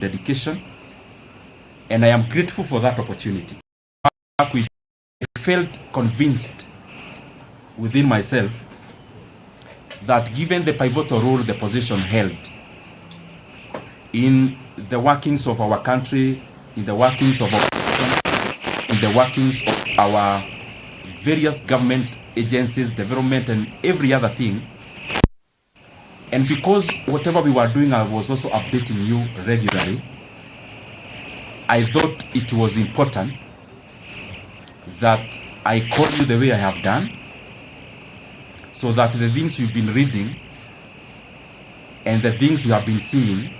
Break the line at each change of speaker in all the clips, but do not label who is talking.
dedication, and I am grateful for that opportunity. I felt convinced within myself that given the pivotal role the position held in the workings of our country, in the workings of our in the workings of our various government agencies, development, and every other thing, and because whatever we were doing, I was also updating you regularly, I thought it was important that I call you the way I have done, so that the things you've been reading and the things you have been seeing,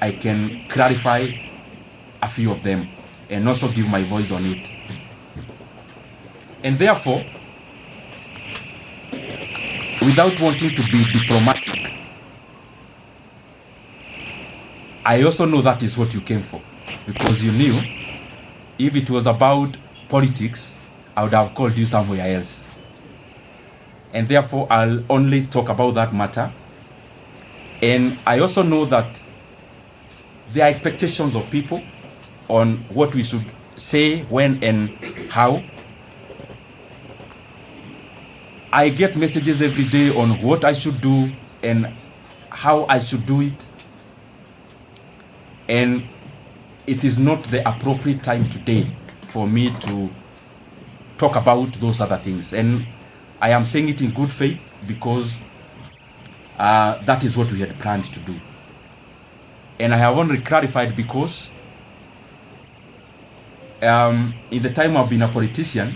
I can clarify a few of them and also give my voice on it. And therefore, without wanting to be diplomatic, I also know that is what you came for, because you knew if it was about politics, I would have called you somewhere else. And therefore, I'll only talk about that matter. And I also know that there are expectations of people on what we should say, when, and how. I get messages every day on what I should do and how I should do it. And it is not the appropriate time today for me to talk about those other things. And I am saying it in good faith, because that is what we had planned to do. And I have only clarified because in the time I've been a politician,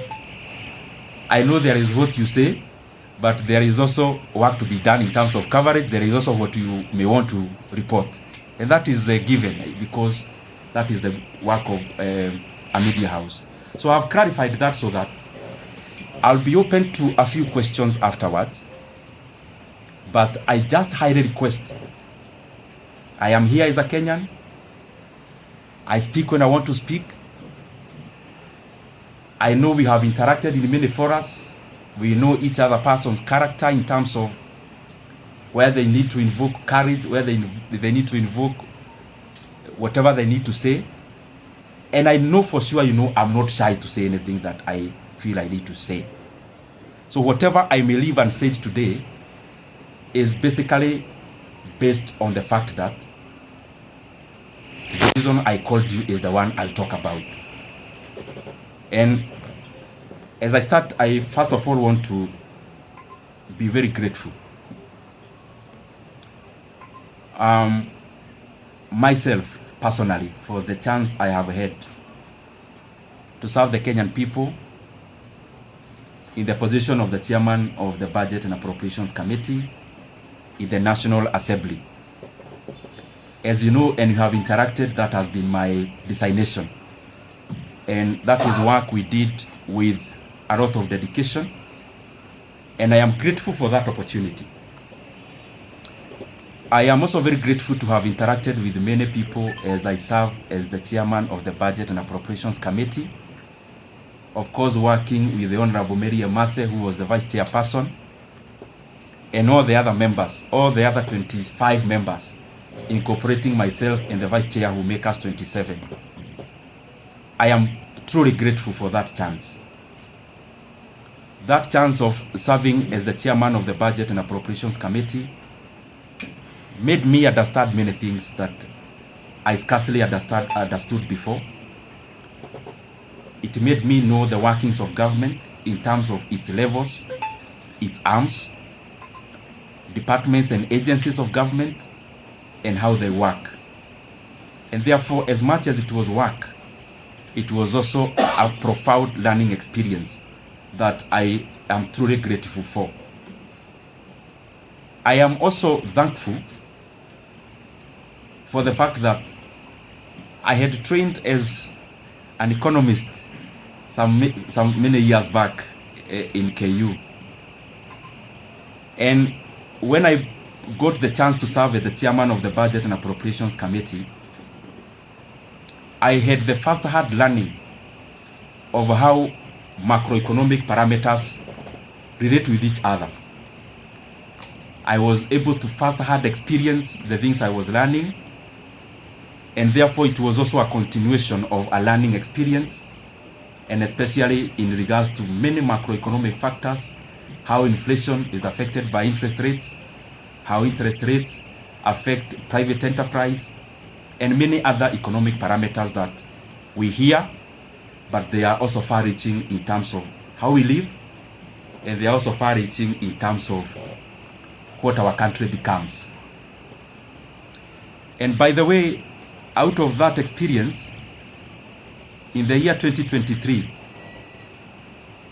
I know there is what you say, but there is also work to be done in terms of coverage. There is also what you may want to report. And that is a given, because that is the work of a media house. So I've clarified that so that I'll be open to a few questions afterwards. But I just highly request, I am here as a Kenyan. I speak when I want to speak. I know we have interacted in many forums. We know each other person's character in terms of where they need to invoke courage, where they need to invoke whatever they need to say. And I know for sure, I'm not shy to say anything that I feel I need to say. So whatever I may leave unsaid today is basically based on the fact that the reason I called you is the one I'll talk about. And as I start, I first of all want to be very grateful. Myself, personally, for the chance I have had to serve the Kenyan people in the position of the chairman of the Budget and Appropriations Committee in the National Assembly. As you know, and you have interacted, that has been my designation. And that is work we did with a lot of dedication. And I am grateful for that opportunity. I am also very grateful to have interacted with many people as I serve as the chairman of the Budget and Appropriations Committee. Of course, working with the Honorable Mary Emase, who was the vice chairperson, and all the other members, all the other 25 members, incorporating myself and the vice chair, who make us 27. I am truly grateful for that chance. That chance of serving as the chairman of the Budget and Appropriations Committee made me understand many things that I scarcely understood before. It made me know the workings of government in terms of its levels, its arms, departments and agencies of government, and how they work. And therefore, as much as it was work, it was also a profound learning experience that I am truly grateful for. I am also thankful for the fact that I had trained as an economist some many years back in KU. And when I got the chance to serve as the chairman of the Budget and Appropriations Committee, I had the first-hand learning of how macroeconomic parameters relate with each other. I was able to first-hand experience the things I was learning, and therefore it was also a continuation of a learning experience, and especially in regards to many macroeconomic factors, how inflation is affected by interest rates, how interest rates affect private enterprise, and many other economic parameters that we hear, but they are also far-reaching in terms of how we live, and they are also far-reaching in terms of what our country becomes. And by the way, out of that experience, in the year 2023,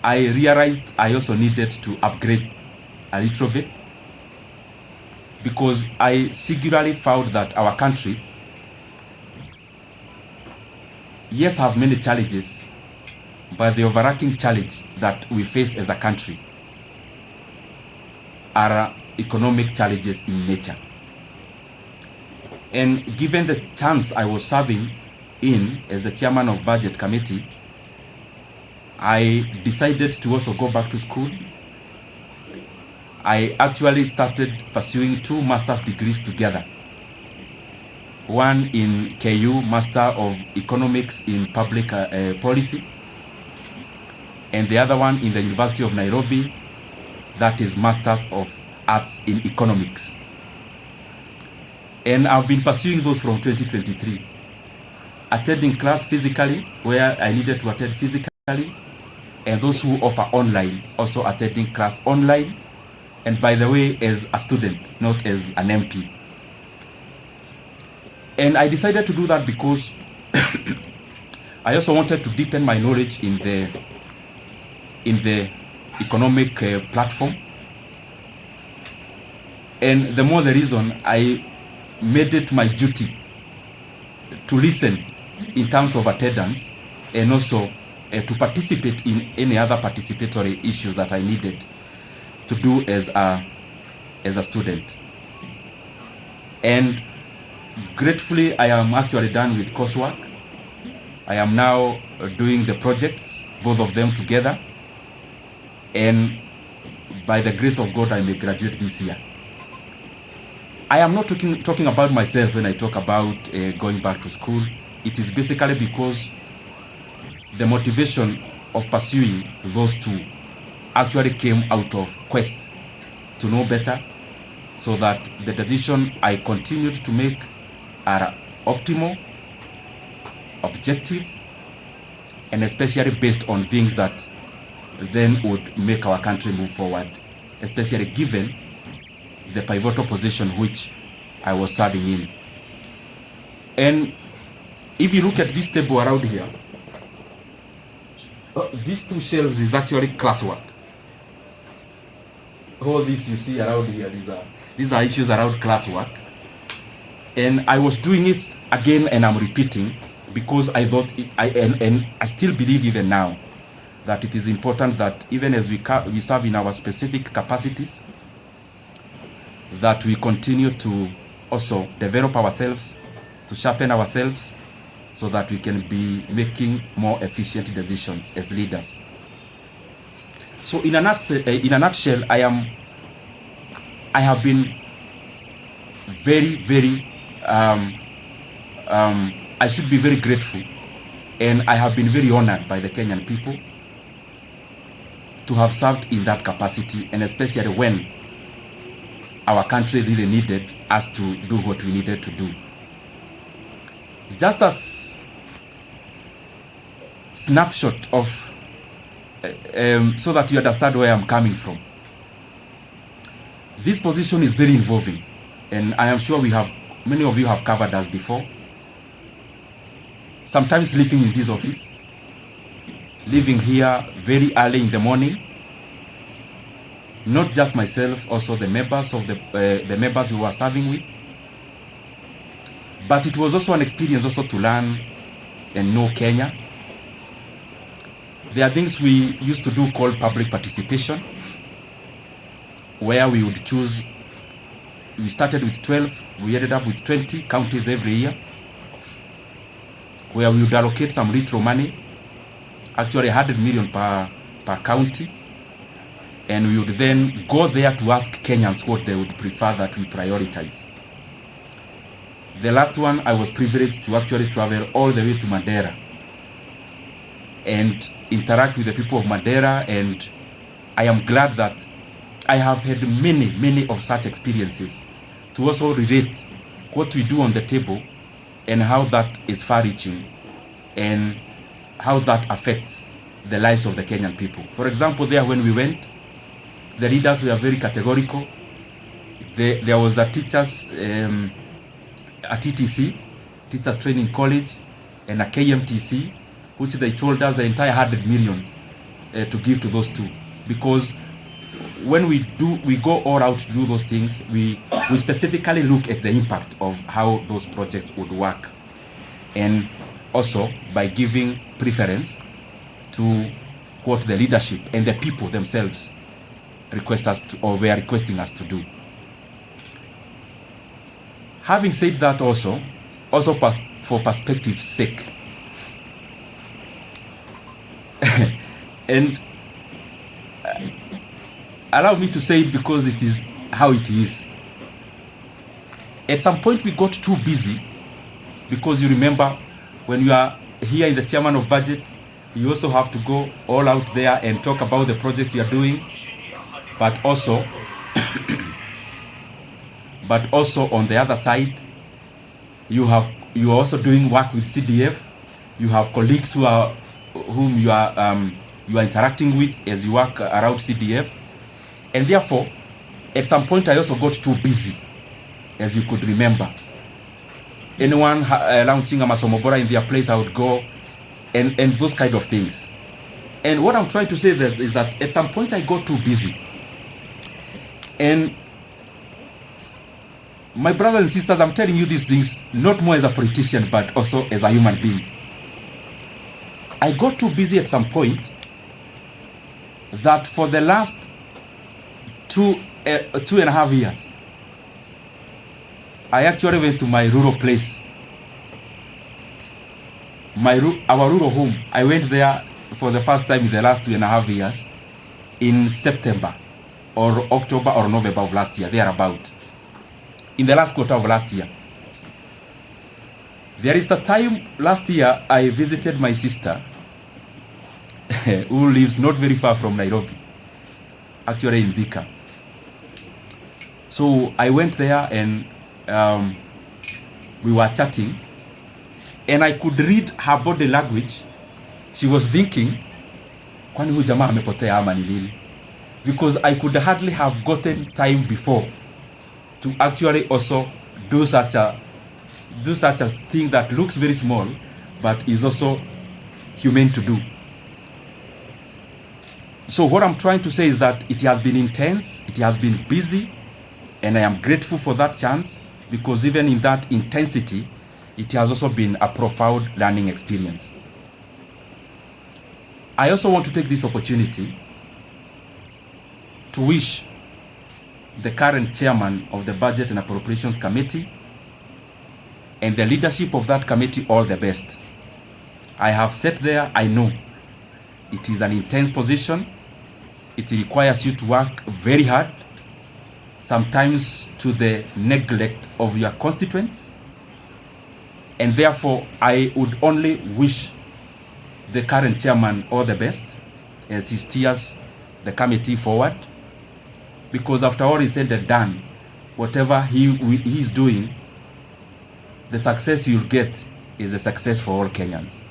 I realized I also needed to upgrade a little bit, because I singularly found that our country, yes, have many challenges, but the overarching challenge that we face as a country are economic challenges in nature. And given the chance I was serving in as the chairman of Budget Committee, I decided to also go back to school. I actually started pursuing 2 master's degrees together. One in KU, Master of Economics in Public Policy, and the other one in the University of Nairobi, that is Masters of Arts in Economics. And I've been pursuing those from 2023, attending class physically where I needed to attend physically, and those who offer online also attending class online, and by the way, as a student, not as an MP. And I decided to do that because I also wanted to deepen my knowledge in the economic platform. And the more the reason, I made it my duty to listen in terms of attendance, and also to participate in any other participatory issues that I needed to do as a student. And gratefully, I am actually done with coursework. I am now doing the projects, both of them together, and by the grace of God, I may graduate this year. I am not talking about myself when I talk about going back to school. It is basically because the motivation of pursuing those 2 actually came out of quest to know better, so that the decision I continued to make are optimal, objective, and especially based on things that then would make our country move forward, especially given the pivotal position which I was serving in. And if you look at this table around here, these 2 shelves is actually classwork. All this you see around here, these are issues around classwork. And I was doing it again, and I'm repeating, because I thought, and I still believe even now, that it is important that even as we serve in our specific capacities, that we continue to also develop ourselves, to sharpen ourselves, so that we can be making more efficient decisions as leaders. So in a nutshell, I have been very, very, I should be very grateful, and I have been very honored by the Kenyan people to have served in that capacity, and especially when our country really needed us to do what we needed to do. Just as snapshot of, so that you understand where I'm coming from. This position is very involving, and I am sure many of you have covered us before. Sometimes sleeping in this office, leaving here very early in the morning. Not just myself, also the members of the members we were serving with. But it was also an experience also to learn and know Kenya. There are things we used to do called public participation, where we would choose, we started with 12, we ended up with 20 counties every year, where we would allocate some retro money, actually 100 million per county, and we would then go there to ask Kenyans what they would prefer that we prioritize. The last one, I was privileged to actually travel all the way to Madeira and interact with the people of Madeira, and I am glad that I have had many of such experiences to also relate what we do on the table and how that is far-reaching and how that affects the lives of the Kenyan people. For example, there when we went, the leaders were very categorical. There was a teachers, a TTC, Teachers Training College, and a KMTC, which they told us the entire 100 million to give to those two. Because when we go all out to do those things, we specifically look at the impact of how those projects would work. And also by giving preference to what the leadership and the people themselves request us to, or were requesting us to do. Having said that, also for perspective's sake, and allow me to say it because it is how it is. At some point we got too busy, because you remember when you are here in the chairman of budget, you also have to go all out there and talk about the projects you are doing, but also on the other side, you are also doing work with CDF. You have colleagues whom you are interacting with as you work around CDF, and therefore, at some point, I also got too busy, as you could remember. Anyone launching a Masomobora in their place, I would go, and those kind of things. And what I'm trying to say is that at some point I got too busy. And my brothers and sisters, I'm telling you these things not more as a politician, but also as a human being. I got too busy at some point that for the last 2.5 years, I actually went to my rural place, our rural home. I went there for the first time in the last 2.5 years in September or October or November of last year, thereabout, in the last quarter of last year. There is the time last year I visited my sister who lives not very far from Nairobi, actually in Thika. So I went there and we were chatting, and I could read her body language. She was thinking, kwani huyu jamaa amepotea ama ni nini? Because I could hardly have gotten time before to actually also do such a thing that looks very small but is also humane to do. So what I'm trying to say is that it has been intense, it has been busy, and I am grateful for that chance, because even in that intensity, it has also been a profound learning experience. I also want to take this opportunity to wish the current chairman of the Budget and Appropriations Committee and the leadership of that committee all the best. I have sat there, I know it is an intense position. It requires you to work very hard, sometimes to the neglect of your constituents. And therefore, I would only wish the current chairman all the best as he steers the committee forward. Because after all is said and done, whatever he is doing, the success you'll get is a success for all Kenyans.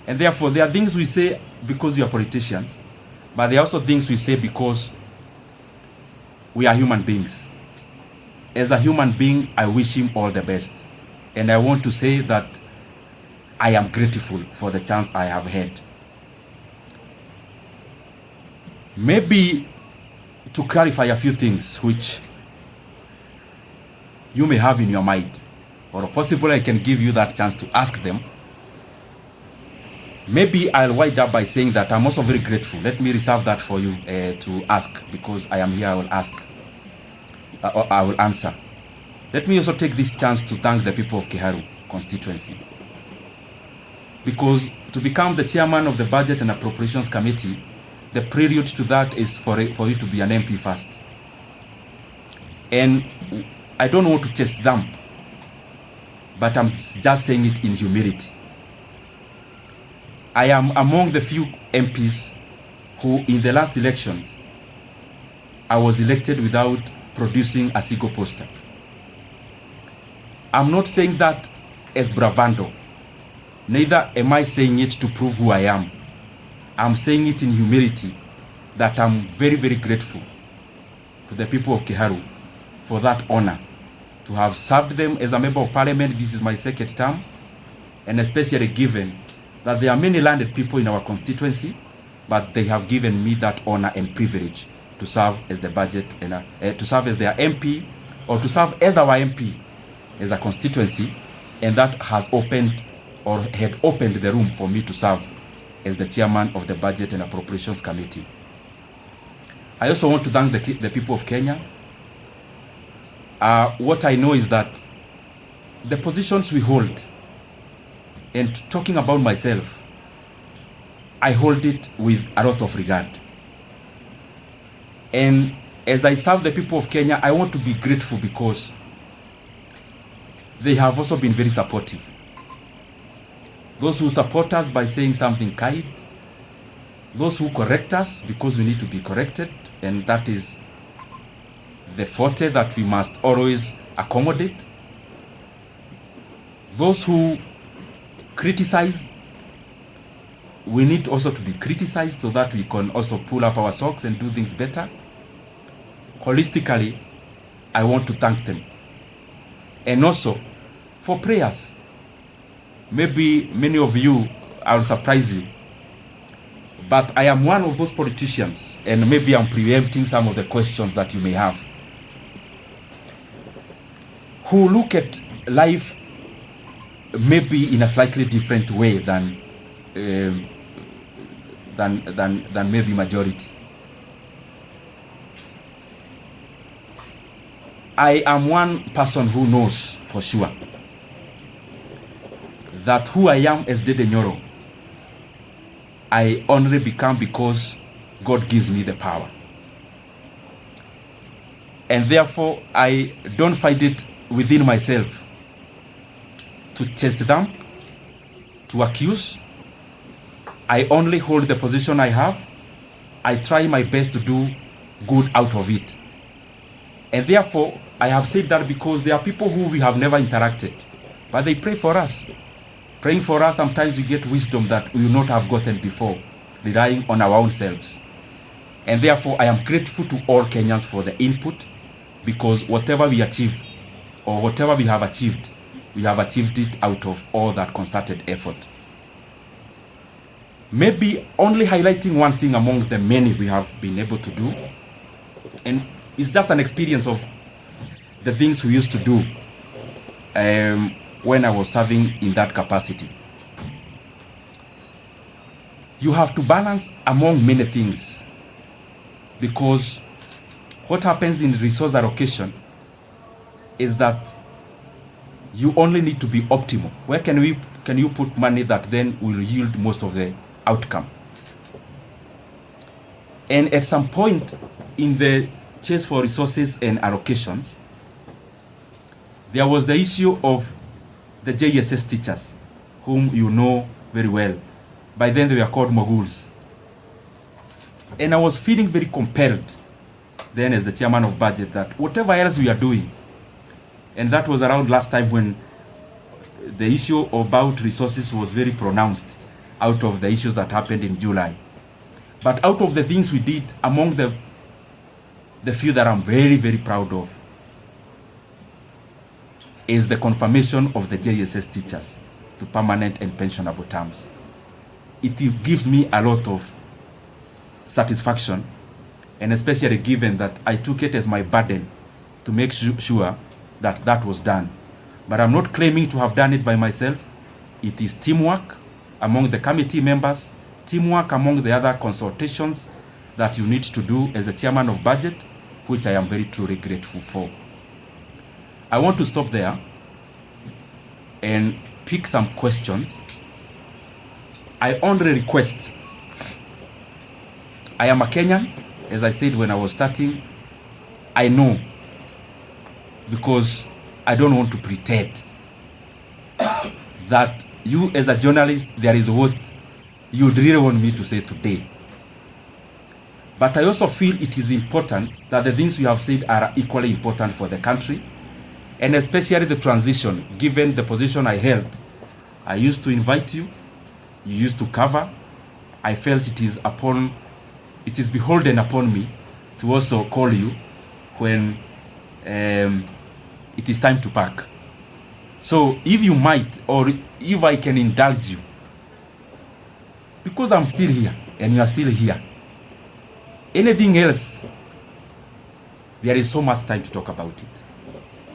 And therefore, there are things we say because we are politicians, but there are also things we say because we are human beings. As a human being, I wish him all the best. And I want to say that I am grateful for the chance I have had. Maybe to clarify a few things which you may have in your mind, or possibly I can give you that chance to ask them. Maybe I'll wind up by saying that I'm also very grateful. Let me reserve that for you to ask, because I am here, I will ask. I will answer. Let me also take this chance to thank the people of Kiharu constituency. Because to become the chairman of the Budget and Appropriations Committee, the prelude to that is for you to be an MP first. And I don't want to chest dump, but I'm just saying it in humility. I am among the few MPs who, in the last elections, I was elected without producing a single poster. I'm not saying that as bravado. Neither am I saying it to prove who I am. I'm saying it in humility, that I'm very, very grateful to the people of Kiharu for that honor, to have served them as a member of parliament. This is my second term, and especially given that there are many landed people in our constituency, but they have given me that honor and privilege to serve as the budget and to serve as their MP, or to serve as our MP as a constituency, and that has opened, or had opened, the room for me to serve as the chairman of the Budget and Appropriations Committee. I also want to thank the people of Kenya. What I know is that the positions we hold, and talking about myself, I hold it with a lot of regard. And as I serve the people of Kenya, I want to be grateful because they have also been very supportive. Those who support us by saying something kind, those who correct us because we need to be corrected, and that is the forte that we must always accommodate. Those who criticize, we need also to be criticized so that we can also pull up our socks and do things better. Holistically, I want to thank them. And also for prayers. Maybe many of you, I'll surprise you, but I am one of those politicians, and maybe I'm preempting some of the questions that you may have, who look at life maybe in a slightly different way than maybe majority. I am one person who knows for sure that who I am as Ndindi Nyoro, I only become because God gives me the power. And therefore, I don't find it within myself to chase them, to accuse. I only hold the position I have. I try my best to do good out of it. And therefore, I have said that because there are people who we have never interacted, but they pray for us. Praying for us, sometimes we get wisdom that we will not have gotten before, relying on our own selves. And therefore, I am grateful to all Kenyans for the input, because whatever we achieve, or whatever we have achieved it out of all that concerted effort. Maybe only highlighting one thing among the many we have been able to do, and it's just an experience of the things we used to do when I was serving in that capacity. You have to balance among many things, because what happens in resource allocation is that you only need to be optimal. Where can you put money that then will yield most of the outcome? And at some point in the chase for resources and allocations, there was the issue of the JSS teachers, whom you know very well. By then they were called moguls. And I was feeling very compelled then as the chairman of budget that whatever else we are doing, and that was around last time when the issue about resources was very pronounced out of the issues that happened in July. But out of the things we did, among the few that I'm very, very proud of is the confirmation of the JSS teachers to permanent and pensionable terms. It gives me a lot of satisfaction, and especially given that I took it as my burden to make sure that that was done. But I'm not claiming to have done it by myself. It is teamwork among the committee members, teamwork among the other consultations that you need to do as the chairman of budget, which I am very truly grateful for. I want to stop there and pick some questions. I only request, I am a Kenyan, as I said when I was starting. I know, because I don't want to pretend. that you as a journalist, there is what you really want me to say today. But I also feel it is important that the things you have said are equally important for the country, and especially the transition, given the position I held. I used to invite you, you used to cover. I felt it is beholden upon me to also call you when it is time to pack. So if you might, or if I can indulge you, because I'm still here and you are still here, anything else, there is so much time to talk about it.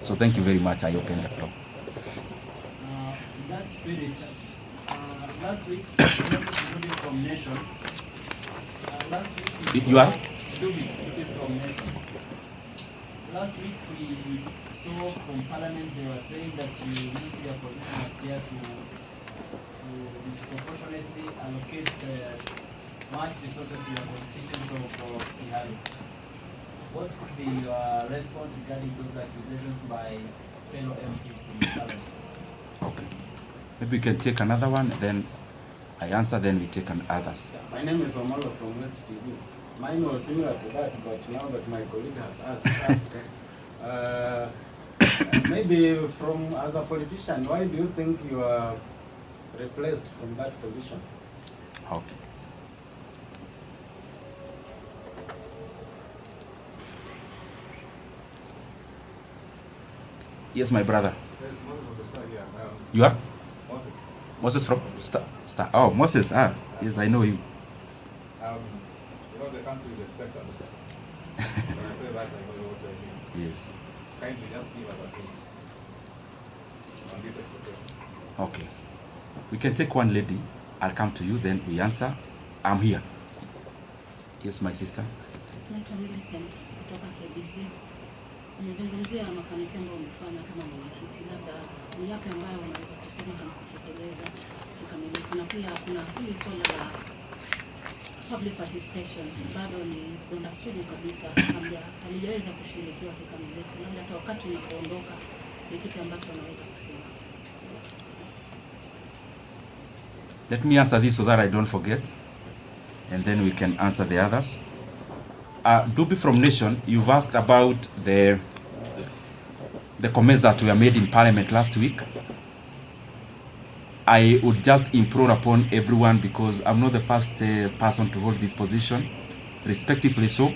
So thank you very much. I open the floor.
That's spirit. Last week, Ndindi from Nation. Last week
you are?
Ndindi from Nation. Last week we saw from Parliament they were saying that you used your position as chair to disproportionately allocate much resources to your constituents of Kiharu. What would be your response regarding those accusations by fellow MPs in Parliament?
Okay. Maybe we can take another one, then I answer, then we take others.
My name is Omolo from West TV. Mine was similar to that, but now that my colleague has asked, maybe as a politician, why do you think you are replaced from that position?
Okay. Yes, my brother.
There's Moses of the Star here.
You are?
Moses.
Moses from Star. Oh, Moses. Yes, I know you.
You know the country is expected. When I say that, I know what I mean.
Yes.
Kindly just give us a hint on this expectation.
Okay. We can take one lady. I'll come to you, then we answer. I'm here. Yes, my sister.
Naitwa Millicent kutoka KBC. Nimezungumzia mafanikio ambayo umefanya kama mwenyekiti, labda ni yapi ambayo unaweza kusema kama kutekeleza kikamilifu, na pia kuna hili swala la public participation bado ni donda sugu kabisa, halijaweza kushughulikiwa kikamilifu. Labda hata wakati unapoondoka ni kitu ambacho unaweza kusema.
Let me answer this so that I don't forget, and then we can answer the others. Dubi from Nation, you've asked about the comments that were made in Parliament last week. I would just implore upon everyone, because I'm not the first person to hold this position, respectively so.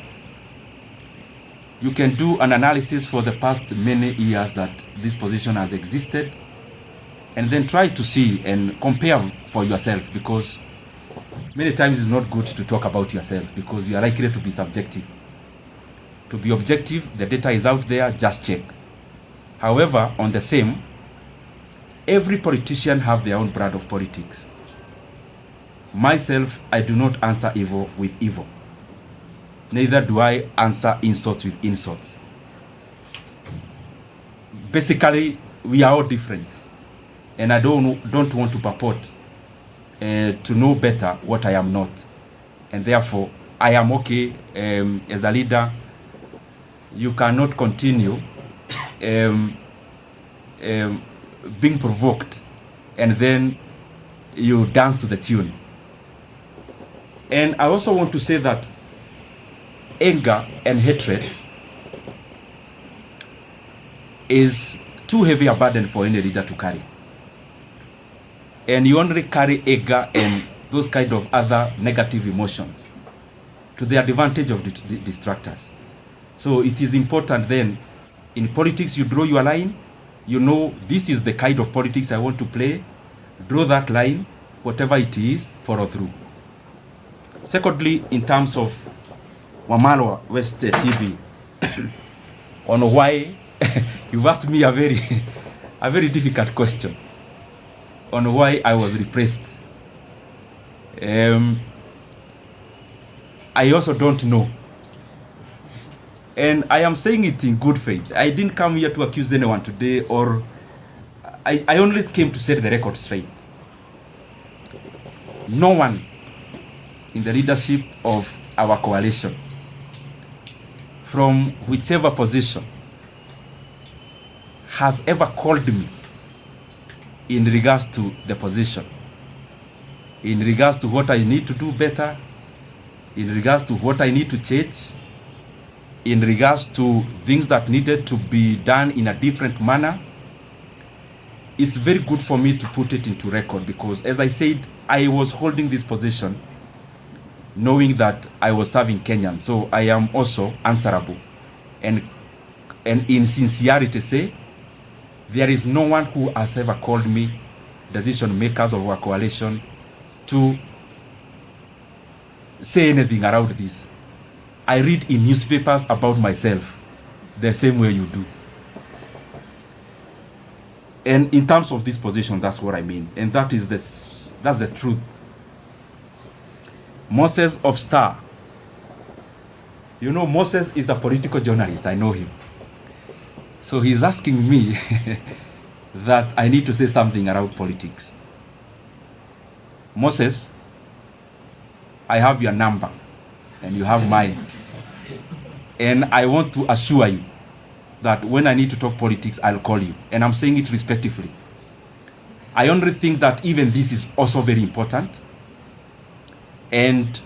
You can do an analysis for the past many years that this position has existed, and then try to see and compare for yourself, because many times it's not good to talk about yourself because you are likely to be subjective. To be objective, the data is out there, just check. However, on the same, every politician have their own brand of politics. Myself, I do not answer evil with evil. Neither do I answer insults with insults. Basically, we are all different. And I don't want to purport to know better what I am not. And therefore, I am okay as a leader. You cannot continue being provoked and then you dance to the tune. And I also want to say that anger and hatred is too heavy a burden for any leader to carry. And you only carry anger and those kind of other negative emotions to the advantage of the distractors. So it is important then, in politics you draw your line, you know this is the kind of politics I want to play, draw that line, whatever it is, follow through. Secondly, in terms of Wamalwa West TV, on why, you've asked me a very difficult question on why I was repressed. I also don't know. And I am saying it in good faith. I didn't come here to accuse anyone today, or I only came to set the record straight. No one in the leadership of our coalition, from whichever position, has ever called me in regards to the position, in regards to what I need to do better, in regards to what I need to change, in regards to things that needed to be done in a different manner. It's very good for me to put it into record because, as I said, I was holding this position knowing that I was serving Kenyans, so I am also answerable. And in sincerity say, there is no one who has ever called me decision makers of our coalition to say anything around this. I read in newspapers about myself the same way you do. And in terms of this position, that's what I mean. And that's the truth. Moses of Star. You know, Moses is a political journalist. I know him. So he's asking me that I need to say something around politics. Moses, I have your number and you have mine. And I want to assure you that when I need to talk politics, I'll call you. And I'm saying it respectfully. I only think that even this is also very important. And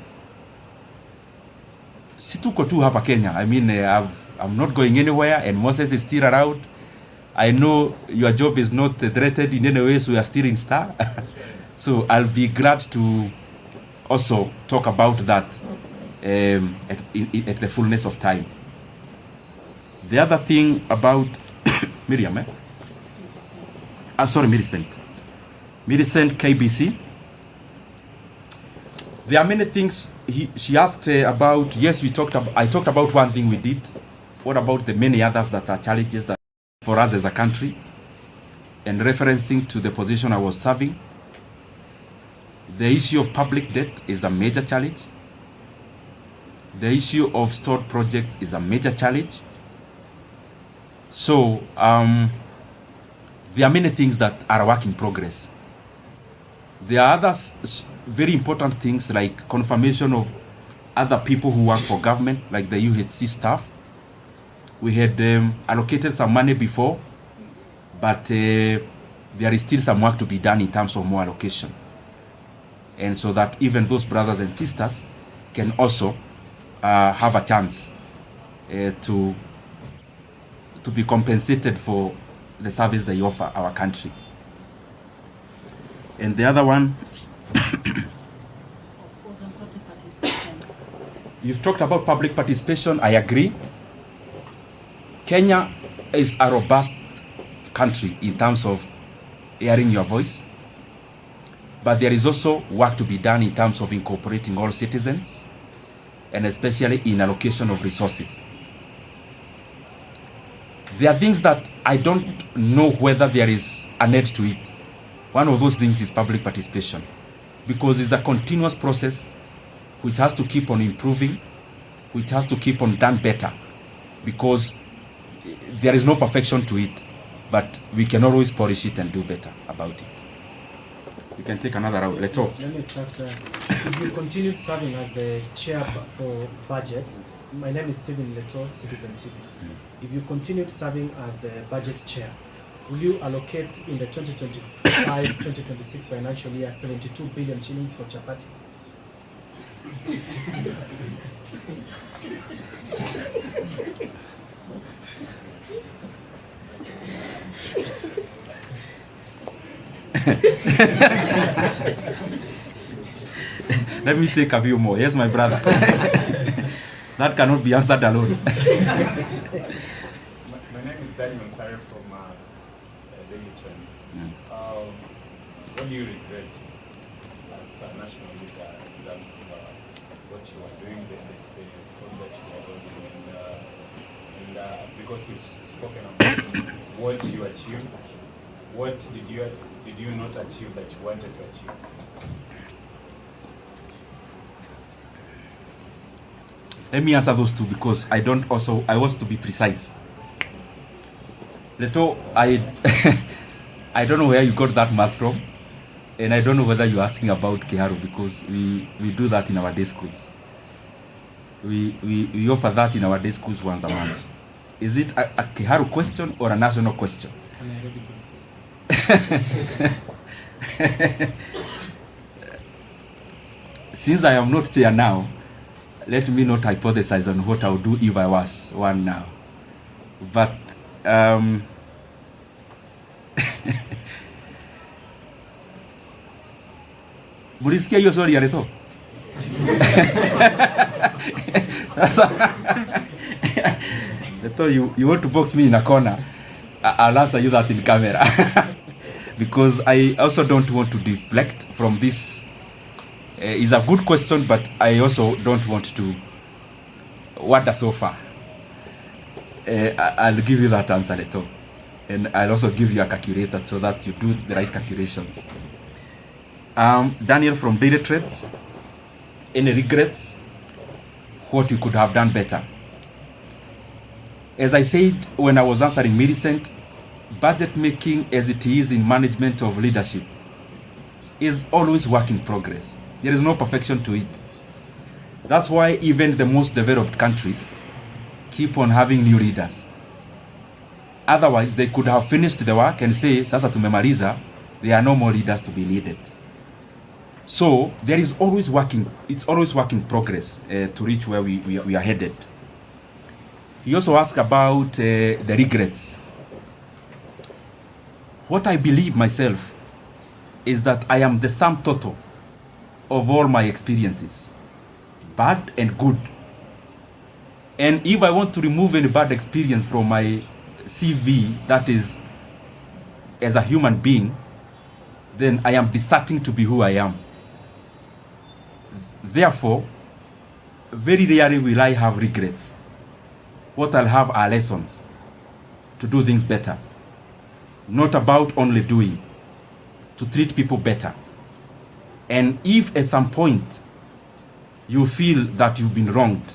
situko tu hapa Kenya. I mean, I'm not going anywhere and Moses is still around. I know your job is not threatened in any way, so you are still in Star. So I'll be glad to also talk about that at the fullness of time. The other thing about Miriam, I'm sorry, Millicent KBC. There are many things she asked about. Yes, I talked about one thing we did. What about the many others that are challenges that for us as a country? And referencing to the position I was serving, the issue of public debt is a major challenge. The issue of stored projects is a major challenge. So there are many things that are a work in progress. There are other very important things like confirmation of other people who work for government, like the UHC staff. We had allocated some money before, but there is still some work to be done in terms of more allocation. And so that even those brothers and sisters can also have a chance to be compensated for the service they offer our country. And the other one, you've talked about public participation. I agree. Kenya is a robust country in terms of hearing your voice, but there is also work to be done in terms of incorporating all citizens, and especially in allocation of resources. There are things that I don't know whether there is an edge to it. One of those things is public participation, because it's a continuous process which has to keep on improving, which has to keep on done better, because there is no perfection to it, but we can always polish it and do better about it. You can take another round. Let's talk.
Let me start. If you continued serving as the chair for budget, my name is Stephen Leto, Citizen TV. If you continued serving as the budget chair, will you allocate in the 2025-2026 financial year 72 billion shillings for chapati?
Let me take a few more. Yes, my brother. That cannot be answered alone.
My name is Daniel Sare from Daily Trends. What do you regret as a national leader in terms of what you are doing, the course that you are doing, and because you've spoken about what you achieved, what did you not achieve that you wanted to achieve?
Let me answer those two because I want to be precise. Leto, I don't know where you got that math from, and I don't know whether you're asking about Kiharu, because we do that in our day schools. We offer that in our day schools once a month. Is it a Kiharu question or a national question? Since I am not chair now, let me not hypothesize on what I would do if I was one now. But mulisikia hiyo swali ya Leto? Leto, you want to box me in a corner? I'll answer you that in camera. Because I also don't want to deflect from this. It's a good question, but I also don't want to wander so far. I'll give you that answer, Leto. And I'll also give you a calculator so that you do the right calculations. Daniel from Daily Trades, any regrets? What you could have done better? As I said when I was answering Millicent, budget making as it is in management of leadership is always work in progress. There is no perfection to it. That's why even the most developed countries keep on having new leaders. Otherwise, they could have finished the work and say, sasa tumemaliza, there are no more leaders to be needed. So there is always working, it's always work in progress to reach where we are headed. He also asked about the regrets. What I believe myself is that I am the sum total of all my experiences, bad and good. And if I want to remove any bad experience from my CV, that is, as a human being, then I am deserting to be who I am. Therefore, very rarely will I have regrets. What I'll have are lessons to do things better. Not about only doing, to treat people better. And if at some point you feel that you've been wronged,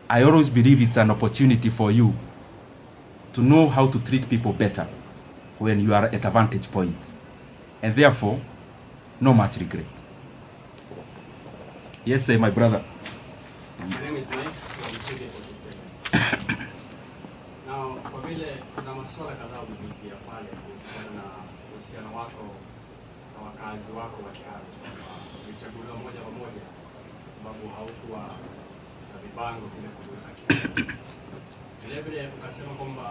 I always believe it's an opportunity for you to know how to treat people better when you are at a vantage point. And therefore, no much regret. Yes, my brother.
My name is Mike from Chile 47. Now, kwa vile kuna masuala kadhaa umegusia pale kuhusiana na uhusiano wako na wakazi wako wa Kiharu, ulichaguliwa moja kwa moja kwa sababu haukuwa na vibango vile kuweka Kiharu. Vile vile ukasema kwamba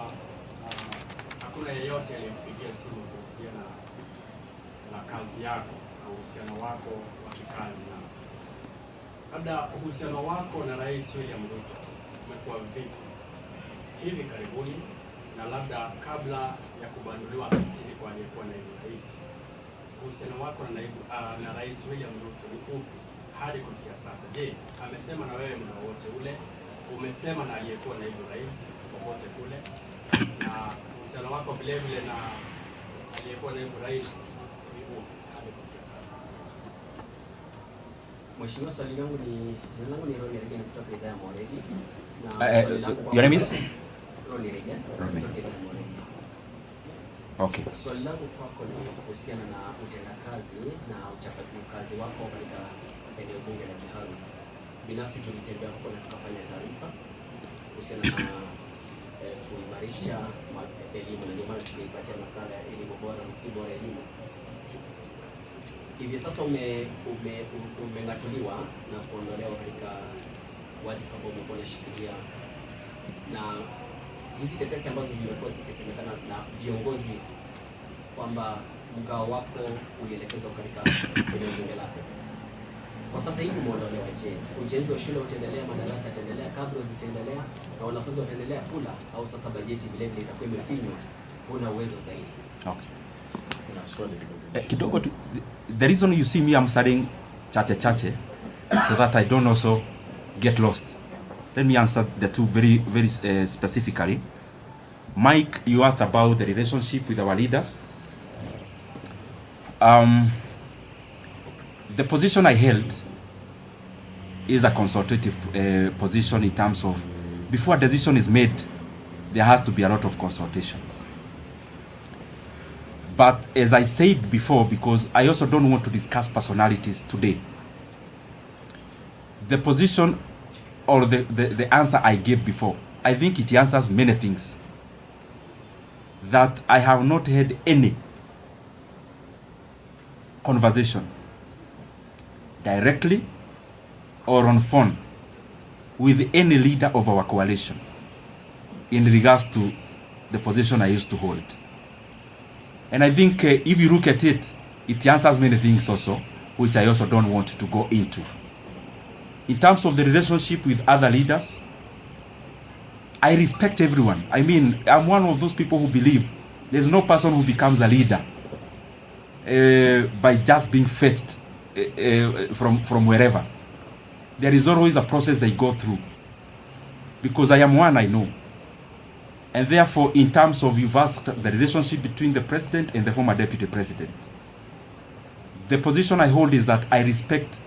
hakuna yeyote aliyekupigia simu kuhusiana na kazi yako na uhusiano wako wa kikazi. Na labda uhusiano wako na Rais William Ruto umekuwa vipi hivi karibuni, na labda kabla ya kubanduliwa afisini kwa aliyekuwa naibu rais, uhusiano wako na Rais William Ruto ni upi hadi kufikia sasa? Je, amesema na wewe muda wote ule? Umesema na aliyekuwa naibu rais popote kule? Na uhusiano wako vile vile na aliyekuwa naibu rais ni upi hadi kufikia sasa?
Mheshimiwa, swali langu ni jina langu ni Ronnie Regan kutoka idhaa ya Moregi.
Your name is?
Ronnie Regan.
Okay.
Swali langu kwako ni kuhusiana na utendakazi na uchapakazi wako katika eneo bunge la Kiharu. Binafsi tulitembea huko na tukafanya taarifa kuhusiana na kuimarisha elimu, na ndio maana tulipatia makala ya elimu bora, msimu wa elimu. Hivi sasa umengatuliwa na kuondolewa katika wadhifa ambao umekuwa unashikilia, na hizi tetesi ambazo zimekuwa zikisemekana na viongozi kwamba mgao wako ulielekezwa katika eneo bunge lako, kwa sasa hivi umeondolewa. Je, ujenzi wa shule utaendelea, madarasa yataendelea, kabla zitaendelea na wanafunzi wataendelea kula, au sasa bajeti vile vile itakuwa imefinywa, huna uwezo zaidi?
Okay. The reason you see me answering chache so that I don't also get lost. Let me answer the two very specifically. Mike, you asked about the relationship with our leaders. The position I held is a consultative position in terms of before a decision is made, there has to be a lot of consultations. But as I said before, because I also don't want to discuss personalities today, the position or the answer I gave before, I think it answers many things. that I have not had any conversation directly or on phone with any leader of our coalition in regards to the position I used to hold. And I think if you look at it, it answers many things also, which I also don't want to go into. In terms of the relationship with other leaders, I respect everyone. I mean, I'm one of those people who believe there's no person who becomes a leader by just being fetched from wherever. There is always a process they go through. Because I am one, I know. And therefore, in terms of, you've asked the relationship between the president and the former deputy president, the position I hold is that I respect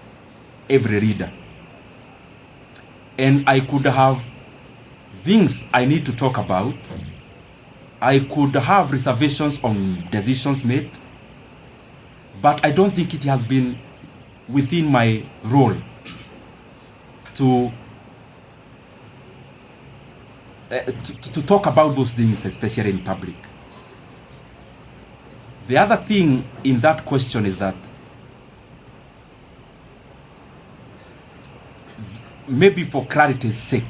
every leader. And I could have things I need to talk about. I could have reservations on decisions made, but I don't think it has been within my role to talk about those things, especially in public. The other thing in that question is that maybe for clarity's sake,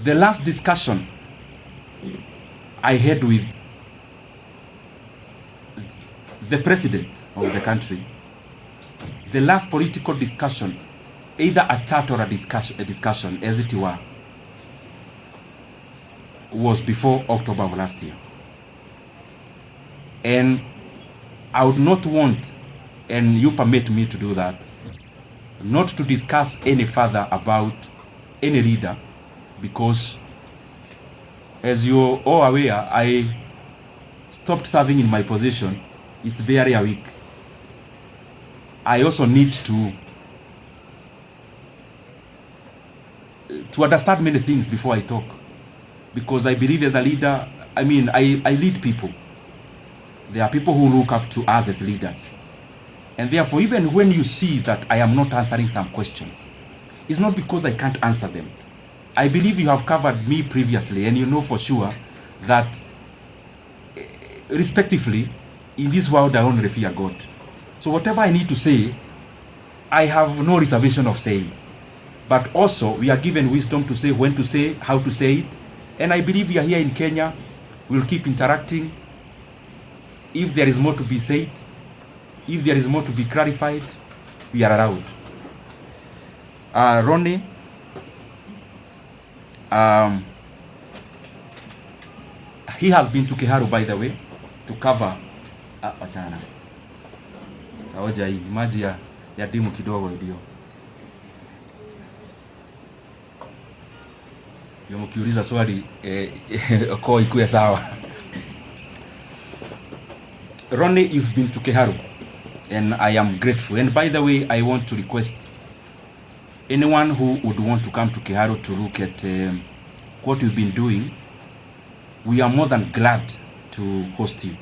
the last discussion I had with the president of the country, the last political discussion, either a chat or a discussion, as it were, was before October of last year. And I would not want, and you permit me to do that, not to discuss any further about any leader, because as you're all aware, I stopped serving in my position. It's barely a week. I also need to understand many things before I talk, because I believe as a leader, I mean, I lead people. There are people who look up to us as leaders. And therefore, even when you see that I am not answering some questions, it's not because I can't answer them. I believe you have covered me previously, and you know for sure that, respectively, in this world I only fear God. So whatever I need to say, I have no reservation of saying. But also, we are given wisdom to say when to say, how to say it. And I believe we are here in Kenya. We'll keep interacting. If there is more to be said, if there is more to be clarified, we are around. Ronnie, he has been to Kiharu, by the way, to cover wachana kaoja hii maji ya dimu kidogo ndio mkiuliza swali kwa ikuwe sawa. Ronnie, you've been to Kiharu, and I am grateful. And by the way, I want to request anyone who would want to come to Kiharu to look at what you've been doing. We are more than glad to host you.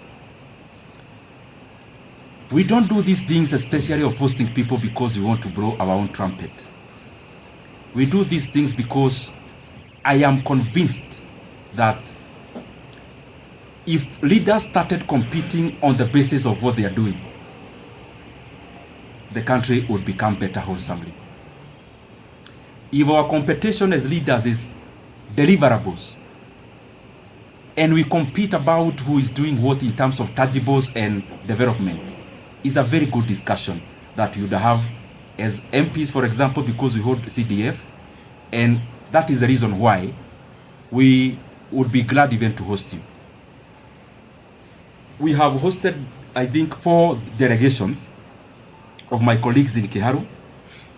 We don't do these things, especially of hosting people, because we want to blow our own trumpet. We do these things because I am convinced that if leaders started competing on the basis of what they are doing, the country would become better wholesomely. If our competition as leaders is deliverables, and we compete about who is doing what in terms of tangibles and development, is a very good discussion that you would have as MPs, for example, because we hold CDF, and that is the reason why we would be glad even to host you. We have hosted, I think, 4 delegations of my colleagues in Kiharu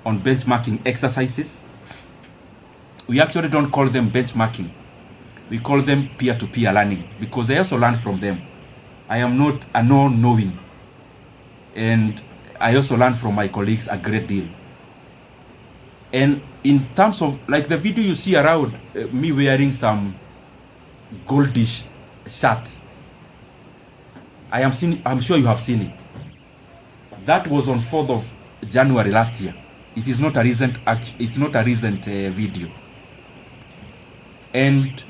on benchmarking exercises. We actually don't call them benchmarking. We call them peer-to-peer learning, because I also learn from them. I am not a non-knowing, and I also learn from my colleagues a great deal. And in terms of, like the video you see around, me wearing some goldish shirt, I'm sure you have seen it. That was on 4th of January last year. It is not a recent video. And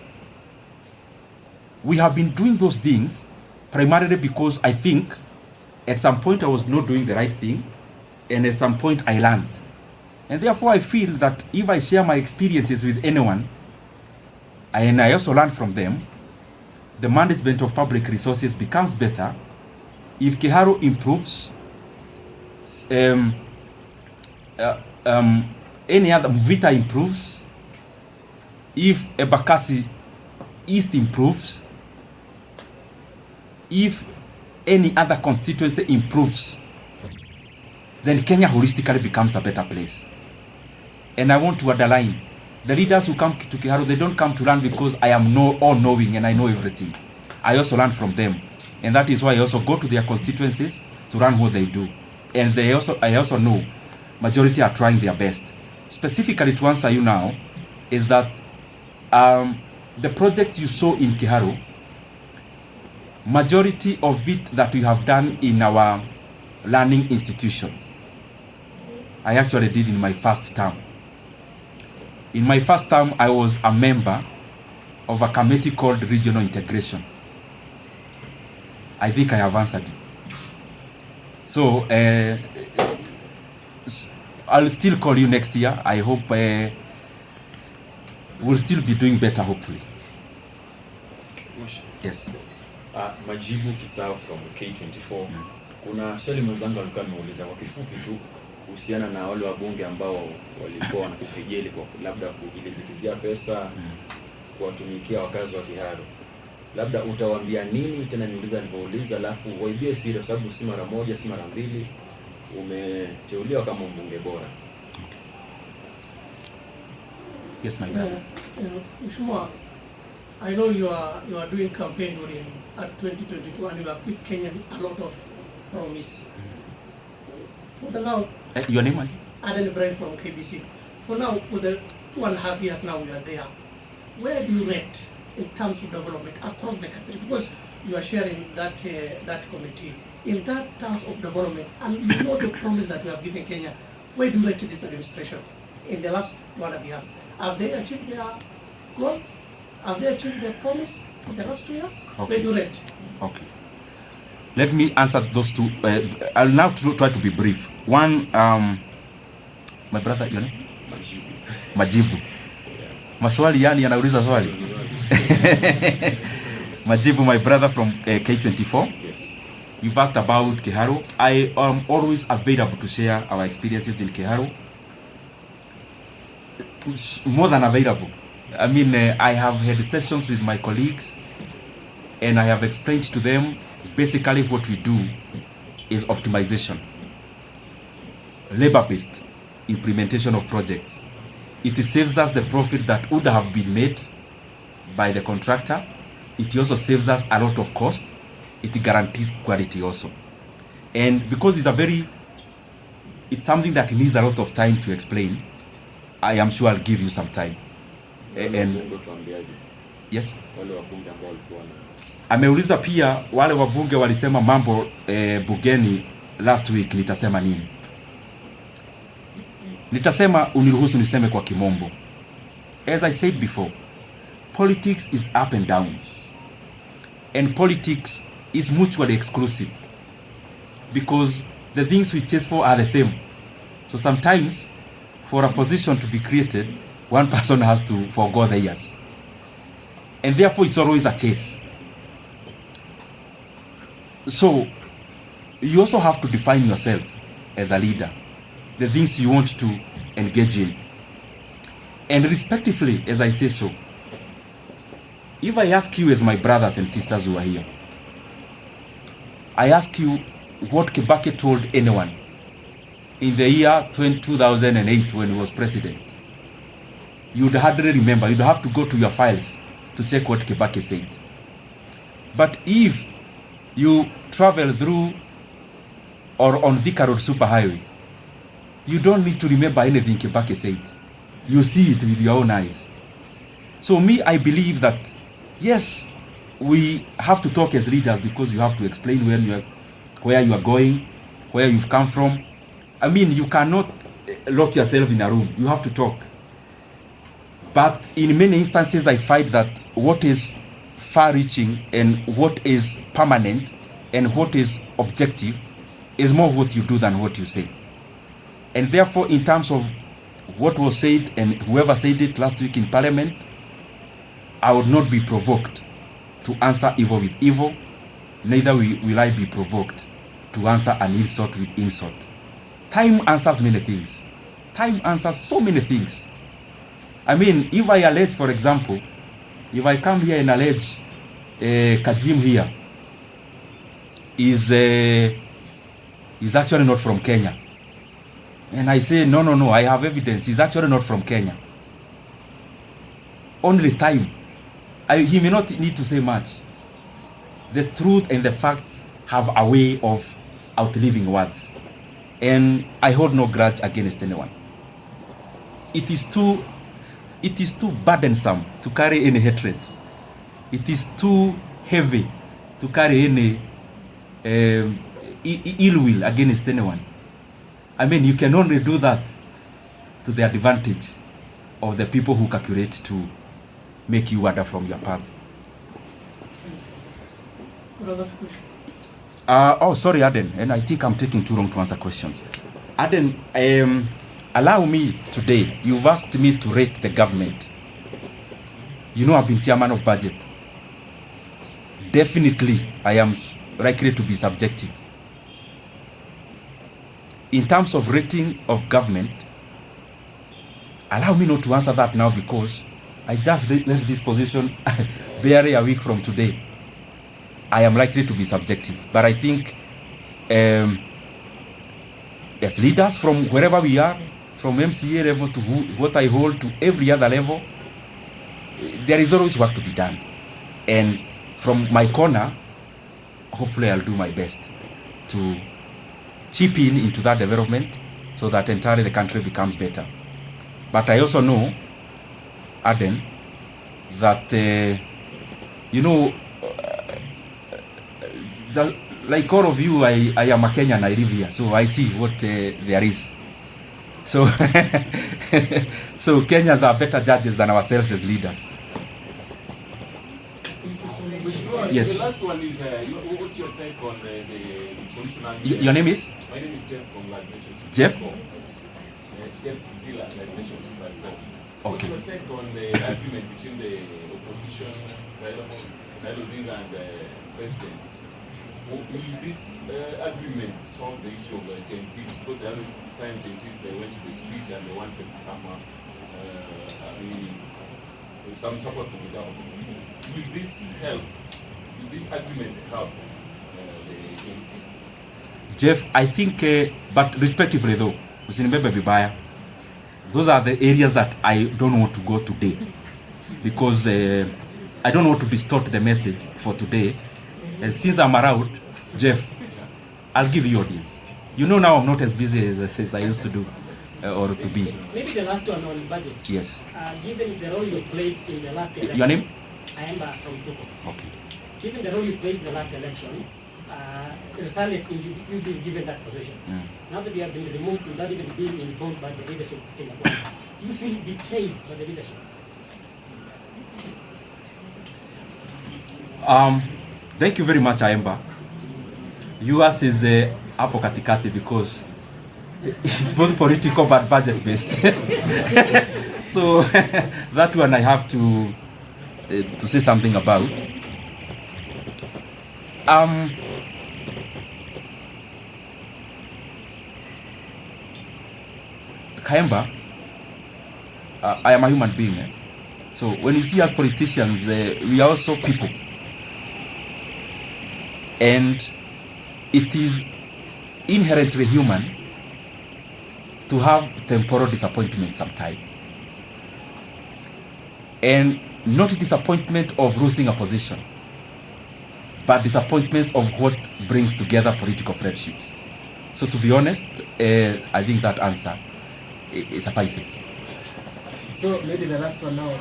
we have been doing those things primarily because I think at some point I was not doing the right thing, and at some point I learned. And therefore I feel that if I share my experiences with anyone, and I also learn from them, the management of public resources becomes better. If Kiharu improves, any other Mvita improves, if Ebakasi East improves, if any other constituency improves, then Kenya holistically becomes a better place. And I want to underline, the leaders who come to Kiharu, they don't come to learn because I am all-knowing and I know everything. I also learn from them. And that is why I also go to their constituencies to learn what they do. And I also know majority are trying their best. Specifically to answer you now, is that the projects you saw in Kiharu, majority of it that we have done in our learning institutions, I actually did in my first term. In my first term, I was a member of a committee called Regional Integration. I think I have answered it. So, I'll still call you next year. I hope we'll still be doing better, hopefully. Yes.
Majibu Kisao from K24. Kuna swali mwenzangu alikuwa ameuliza kwa kifupi tu kuhusiana na wale wabunge ambao walikuwa wanakukejeli kwa labda kujilimbikizia pesa kuwatumikia wakazi wa Kiharu. Labda utawaambia nini? Tena niuliza nilivyouliza, alafu waibie siri kwa sababu si mara moja si mara mbili umeteuliwa kama mbunge bora.
Yes, my brother.
Mheshimiwa, I know you are doing campaign during at 2022 and you have given Kenya a lot of promise. For the now,
your name again?
Aden Ibrahim from KBC. For now, for the 2.5 years now we are there, where do you rate in terms of development across the country? Because you are sharing that that committee. In that terms of development, and you know the promise that we have given Kenya, where do you rate this administration in the last 2.5 years? Have they achieved their goal? Have they achieved their promise in the last 2 years?
Okay.
Where do you rate?
Okay. Let me answer those two. I'll now try to be brief. One, my brother, your name? Majibu. Maswali yani anauliza swali. Majibu, my brother from K24.
Yes.
You've asked about Kiharu. I am always available to share our experiences in Kiharu. More than available. I mean, I have had sessions with my colleagues and I have explained to them basically what we do is optimization, labor-based implementation of projects. It saves us the profit that would have been made by the contractor. It also saves us a lot of cost. It guarantees quality also. And because it's something that needs a lot of time to explain, I am sure I'll give you some time. And yes, ameuliza pia wale wabunge walisema mambo bugeni last week, nitasema nini? Nitasema, uniruhusu niseme kwa kimombo. As I said before, politics is up and downs. And politics is mutually exclusive. Because the things we chase for are the same. So sometimes, for a position to be created, one person has to forgo the years. And therefore, it's always a chase. So, you also have to define yourself as a leader, the things you want to engage in. And respectively, as I say so, if I ask you as my brothers and sisters who are here, I ask you what Kibaki told anyone in the year 2008 when he was president, you'd hardly remember. You'd have to go to your files to check what Kibaki said. But if you travel through or on Thika Road Superhighway, you don't need to remember anything Kibaki said. You see it with your own eyes. So me, I believe that, yes, we have to talk as leaders because you have to explain where you are going, where you've come from. I mean, you cannot lock yourself in a room. You have to talk. But in many instances, I find that what is far-reaching and what is permanent and what is objective is more what you do than what you say. And therefore, in terms of what was said and whoever said it last week in Parliament, I would not be provoked to answer evil with evil, neither will I be provoked to answer an insult with insult. Time answers many things. Time answers so many things. I mean, if I allege, for example, if I come here and allege Kajim here is actually not from Kenya, and I say, no, I have evidence, he's actually not from Kenya. Only time. He may not need to say much. The truth and the facts have a way of outliving words. And I hold no grudge against anyone. It is too burdensome to carry any hatred. It is too heavy to carry any ill will against anyone. I mean, you can only do that to the advantage of the people who calculate to make you wander from your path. Sorry, Aden, and I think I'm taking too long to answer questions. Aden, allow me today, you've asked me to rate the government. You know I've been chairman of budget. Definitely, I am likely to be subjective. In terms of rating of government, allow me not to answer that now because I just left this position barely a week from today. I am likely to be subjective, but I think as leaders from wherever we are, from MCA level to what I hold to every other level, there is always work to be done. And from my corner, hopefully I'll do my best to chip in into that development so that entirely the country becomes better. But I also know, Aden, that, like all of you, I am a Kenyan, I live here, so I see what there is. So, so Kenyans are better judges than ourselves as leaders. Yes.
The last one is, what's your take on the conditional...
Your name is?
My name is Jeff from Nation.
Jeff?
Jeff Zilla, Nation 254.
Okay.
What's your take on the agreement between the opposition, Raila Odinga, and the president? Will this agreement solve the issue of Gen Zs? Because the other time Gen Zs went to the streets and they wanted some support from the government. Will this help? Will this agreement help the Gen Zs?
Jeff, I think, but respectively though, those are the areas that I don't want to go today because I don't want to distort the message for today. And since I'm around, Jeff, I'll give you audience. You know now I'm not as busy as I used to do or to be.
Maybe the last one on budget.
Yes.
Given the role you played in the last election.
Your name?
I am from Tuko.
Okay.
Given the role you played in the last election, resulted in you being given that position. Now that you have been removed without even being informed by the leadership of Kenya, you feel betrayed by the leadership?
Thank you very much, Aemba. Yours is hapo katikati because it's both political but budget based. So that one I have to say something about. Kaemba, I am a human being. So when you see us politicians, we are also people. And it is inherently human to have temporal disappointment sometimes. And not disappointment of losing a position, but disappointments of what brings together political friendships. So to be honest, I think that answer it suffices.
So maybe the last one now.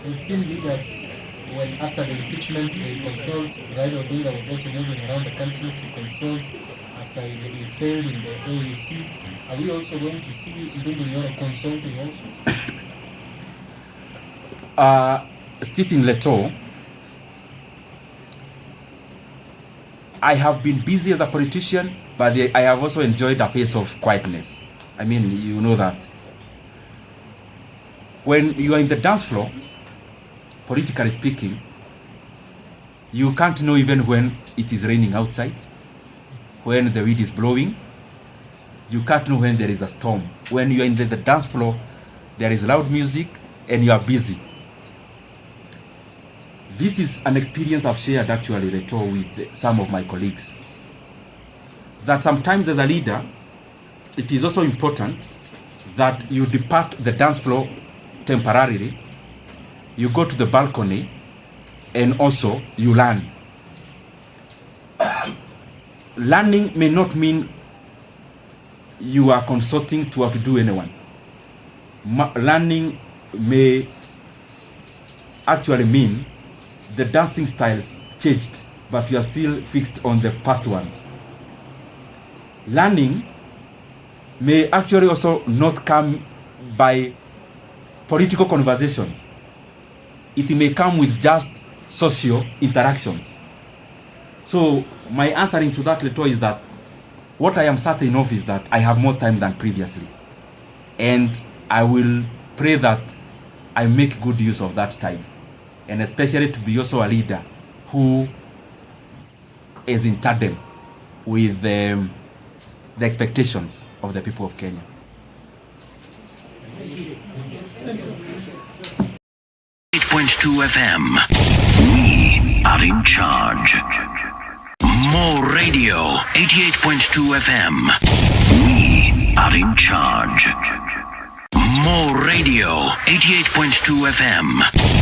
We've seen leaders when after the impeachment they consult. Raila Odinga was also moving around the country to consult after he failed in the AUC. Are we also going to see Ndindi Nyoro consulting also?
Stephen Leto I have been busy as a politician, but I have also enjoyed a phase of quietness. I mean, you know that. When you are in the dance floor, politically speaking, you can't know even when it is raining outside, when the wind is blowing. You can't know when there is a storm. When you are in the dance floor, there is loud music and you are busy. This is an experience I've shared actually with some of my colleagues. That sometimes as a leader, it is also important that you depart the dance floor temporarily, you go to the balcony, and also you learn. Learning may not mean you are consulting to outdo anyone. Learning may actually mean the dancing styles changed, but you are still fixed on the past ones. Learning may actually also not come by political conversations. It may come with just social interactions. So my answering to that, Leto, is that what I am certain of is that I have more time than previously. And I will pray that I make good use of that time. And especially to be also a leader who is in tandem with the expectations of the people of Kenya.
88.2 FM. We are in charge. More radio. 88.2 FM. We are in charge. More radio. 88.2 FM.